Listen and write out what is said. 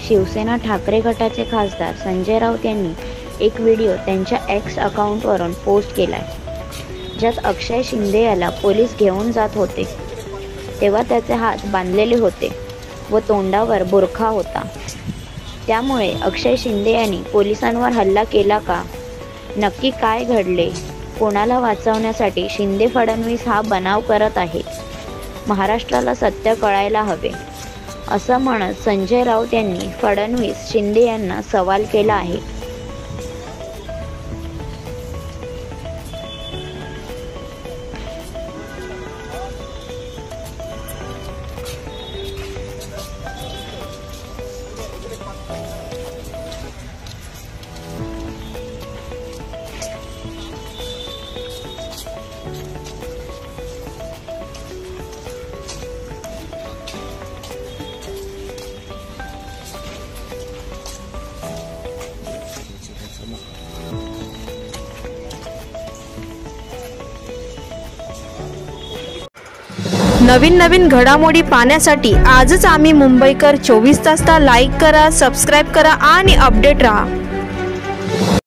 शिवसेना ठाकरे गटाचे खासदार संजय राऊत यांनी एक व्हिडिओ त्यांच्या एक्स अकाउंटवरून पोस्ट केलाय, ज्यात अक्षय शिंदे याला पोलीस घेऊन जात होते तेव्हा त्याचे हात बांधलेले होते व तोंडावर बुरखा होता। त्यामुळे अक्षय शिंदे यांनी पोलिसांवर हल्ला केला का? नक्की काय घडले? कोणाला वाचवण्यासाठी शिंदे फडणवीस हा बनाव करत आहेत? महाराष्ट्राला सत्य कळायला हवे, असं म्हणत संजय राऊत यांनी फडणवीस शिंदे यांना सवाल केला आहे। नवीन घडामोडी पाहण्यासाठी आजच आम्ही मुंबईकर 24 तासला लाईक करा, सबस्क्राईब करा आणि अपडेट रहा।